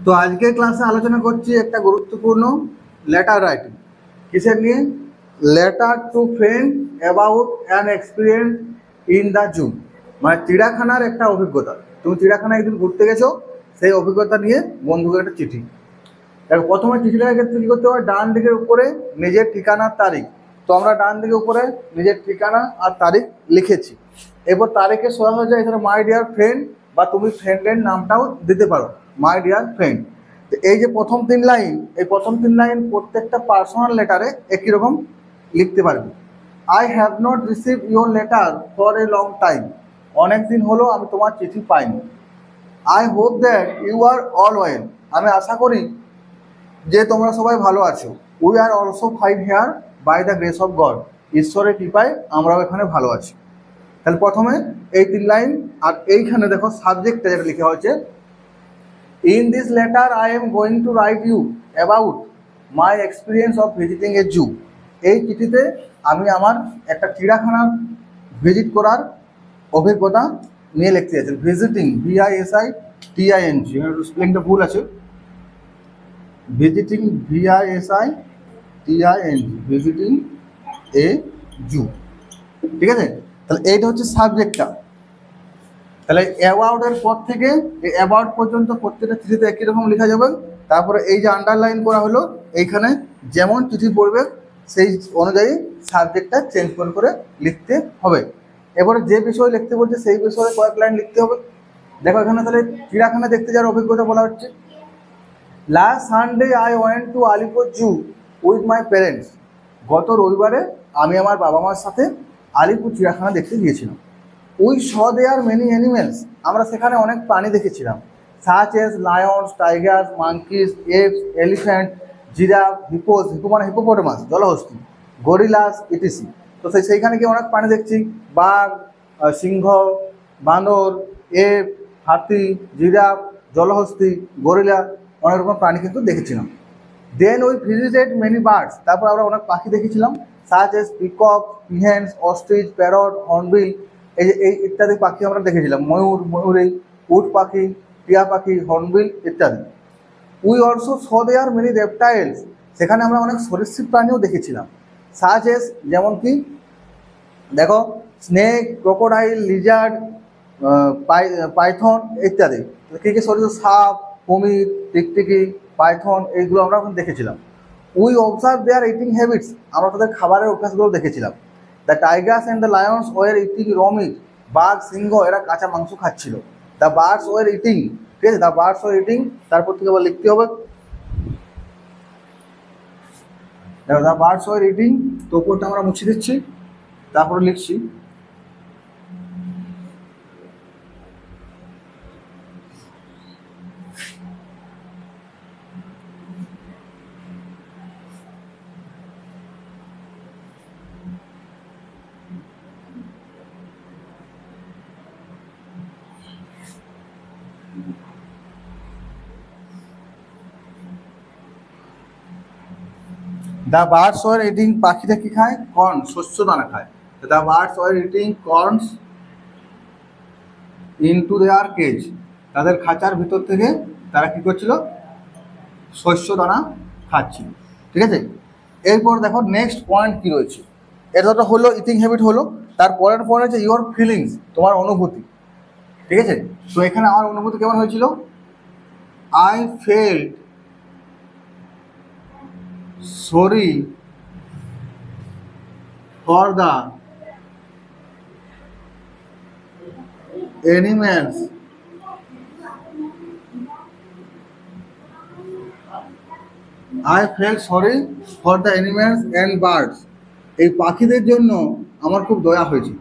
তো আজকে ক্লাসে আলোচনা করছি একটা গুরুত্বপূর্ণ লেটার রাইটিং। কিসের নিয়ে? Letter to friend about an experience in the zoo. মানে চিড়িয়াখানার একটা অভিজ্ঞতা। তুমি চিড়িয়াখানায় একদিন ঘুরতে গেছো, সেই অভিজ্ঞতা নিয়ে বন্ধুকে একটা চিঠি। দেখো, প্রথমে চিঠিটার ক্ষেত্রে কী করতে হবে? ডান দিকের উপরে নিজের ঠিকানার তারিখ। তো আমরা ডান দিকের উপরে নিজের ঠিকানা আর তারিখ লিখেছি। এরপর তারিখে সোজা হয়ে যায় এখানে মাই ডিয়ার ফ্রেন্ড, বা তুমি ফ্রেন্ডের নামটাও দিতে পারো, মাই ডিয়ার ফ্রেন্ড। তো এই যে প্রথম 3 লাইন, এই প্রথম 3 লাইন প্রত্যেকটা পার্সোনাল লেটারে একই রকম লিখতে পারবে। I have not receive your letter for a long time. অনেক দিন হলো আমি তোমার চিঠি পাইনি। I hope that you are all well. আমি আশা করি যে তোমরা সবাই ভালো আছো। We are also fine here by the grace of God. ঈশ্বরের কৃপায় আমরাও এখানে ভালো আছি। তাহলে প্রথমে এই 3 লাইন, আর এইখানে দেখো সাবজেক্টটা যেটা লেখা হয়েছে, in this letter I am going to write you about my experience of visiting a zoo. এই চিঠিতে আমি আমার একটা চিড়িয়াখানা ভিজিট করার অভিজ্ঞতা নিয়ে লিখতে চাইছেন। ভিজিটিং, VISITING, স্পেলিংটা ভুল আছে। ভিজিটিং, VISITING, ভিজিটিং এ জু। ঠিক আছে? তাহলে এইটা হচ্ছে সাবজেক্টটা। তাহলে অ্যাবাউটের পর থেকে এই অ্যাবাউট পর্যন্ত প্রত্যেকটা চিঠিতে একই রকম লেখা যাবে। তারপরে এই যে আন্ডারলাইন করা হলো, এইখানে যেমন চিঠি পড়বে সেই অনুযায়ী সাবজেক্টটা চেঞ্জ করে লিখতে হবে। এবারে যে বিষয় লিখতে বলছে সেই বিষয়ে কয়েক লাইন লিখতে হবে। দেখো এখানে তাহলে চিড়িয়াখানা দেখতে যাওয়ার অভিজ্ঞতা বলা হচ্ছে। Last Sunday I went to Alipore zoo with my parents. গত রবিবারে আমি আমার বাবা মার সাথে আলিপুর চিড়িয়াখানা দেখতে গিয়েছিলাম। We saw there many animals. আমরা সেখানে অনেক প্রাণী দেখেছিলাম। Such as lions, tiger, monkeys, apes, elephant, giraffe, hippos, hippo মানে হিপোপটেমাস জলহস্তী, গরিলাস ইটিসি। তো সেইখানে গিয়ে অনেক প্রাণী দেখছি। বাঘ, সিংহ, বানর, এপ, হাতি, জিরাফ, জলহস্তী, গরিলা, অনেক রকম প্রাণী কিন্তু দেখেছিলাম। Then we visited many birds. তারপর আমরা অনেক পাখি দেখেছিলাম। Such as peacock, peahens, ostrich, parrot, hornbill, এই যে এই ইত্যাদি পাখি আমরা দেখেছিলাম। ময়ূর, ময়ূরী, উট পাখি, টিয়া পাখি, হর্নবিল ইত্যাদি। We also saw there many reptiles. সেখানে আমরা অনেক সরীসৃপ প্রাণীও দেখেছিলাম। সাচ এস, যেমন কি দেখো, স্নেক, ক্রোকোডাইল, লিজার্ড, পাইথন ইত্যাদি। কী কী সরীসৃপ? সাপ, কুমির, টিকটিকি, পাইথন, এইগুলো আমরা দেখেছিলাম। We observe their eating habits. আমরা তাদের খাবারের অভ্যাসগুলো দেখেছিলাম। The tigers and the lions were eating raw meat. বাঘ, সিংহ এরা কাঁচা মাংস খাচ্ছিল। The birds were eating. ঠিক আছে, দ্য বার্ডস ওয়ার ইটিং, তারপর থেকে আবার লিখতে হবে। দেখো, দ্য বার্ডস ওয়ার ইটিং, তো ওপরটা আমরা মুছে দিচ্ছি, তারপরে লিখছি। দ্য বার্ডস ওয়ার ইটিং, পাখিটা কি খায়? কর্ন, শস্য দানা খায়। The birds were eating corns into their cage. তাদের খাঁচার ভিতর থেকে তারা কী করছিল? শস্য দানা খাচ্ছিল। ঠিক আছে? এরপর দেখো নেক্সট পয়েন্ট কী রয়েছে। এটা তো হলো ইটিং হ্যাবিট হলো। তার পরের পয়েন্ট হচ্ছে ইউর ফিলিংস, তোমার অনুভূতি। ঠিক আছে? তো এখানে আমার অনুভূতি কেমন হয়েছিল? I felt sorry for the animals I felt sorry for the animals and birds. এই পাখিদের জন্য আমার খুব দয়া হয়েছে,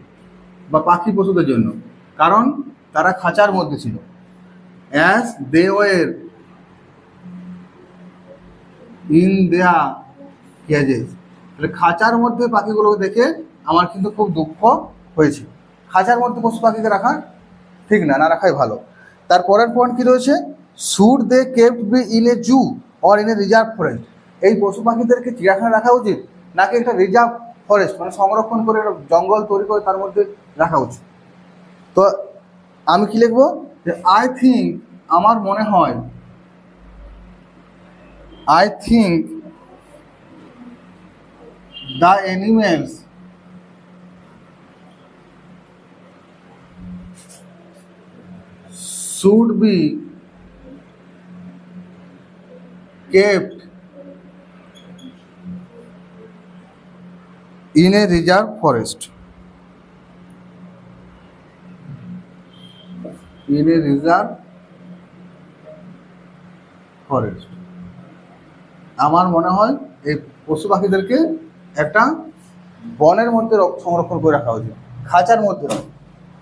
বা পাখি পশুদের জন্য, কারণ তারা খাঁচার মধ্যে ছিল। As they were in their cages. তাহলে খাঁচার মধ্যে পাখিগুলোকে দেখে আমার কিন্তু খুব দুঃখ হয়েছে। খাঁচার মধ্যে পশু পাখিকে রাখা ঠিক না, না রাখাই ভালো। তার পরের পয়েন্ট কী রয়েছে? Should they kept be in a zoo or in a reserve forest. এই পশু পাখিদেরকে চিড়িয়াখানা রাখা উচিত, নাকি একটা রিজার্ভ ফরেস্ট মানে সংরক্ষণ করে জঙ্গল তৈরি করে তার মধ্যে রাখা উচিত? তো আমি কি লিখবো? যে আই থিঙ্ক, আমার মনে হয়, I think the animals should be kept in a reserve forest. In a reserve forest. আমার মনে হয় এই পশু পাখিদেরকে একটা বনের মধ্যে সংরক্ষণ করে রাখা উচিত, খাঁচার মধ্যে নয়।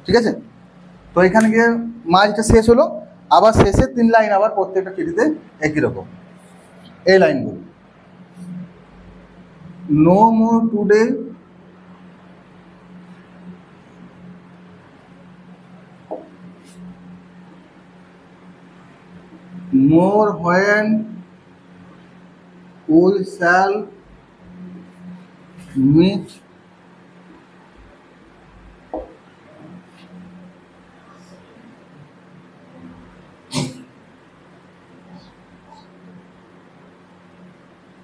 ঠিক আছে, তো এখানে গিয়ে মাঝটা শেষ হলো, আবার শেষের 3 লাইন আবার প্রত্যেকটা চিঠিতে একই রকম এই লাইনগুলো। No more today more when we shall meet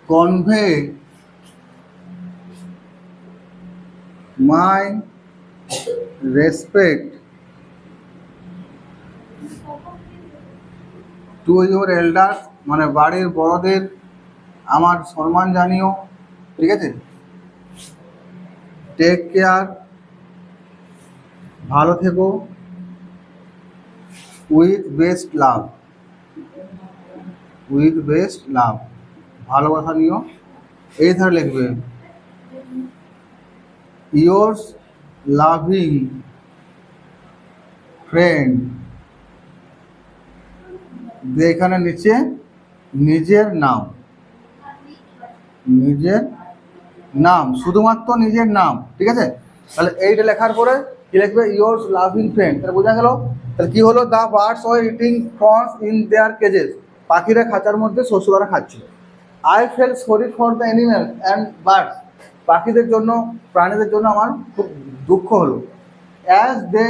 convey my respect to your elders, মানে বাড়ির বড়দের আমার সম্মান জানিও। ঠিক আছে, টেক কেয়ার, ভালো থেকো, with best love, with best love, ভালোবাসা নিও। এই ধারে লিখবে ইয়োর্স লাভিং ফ্রেন্ড, দিয়ে এখানে নিচে নিজের নাম, নিজের নাম, শুধুমাত্র নিজের নাম। ঠিক আছে, তাহলে এইটা লেখার পরে কি লিখবে, ইয়োর্স লাভিং ফ্রেন্ড। তাহলে বোঝা গেল। তাহলে কি হলো, the birds were eating fronds in their cages, পাখিরা খাঁচার মধ্যে শস্যদানা খাচ্ছিল। I fell sorry for the animals and birds, পাখিদের জন্য প্রাণীদের জন্য আমার খুব দুঃখ হলো। As they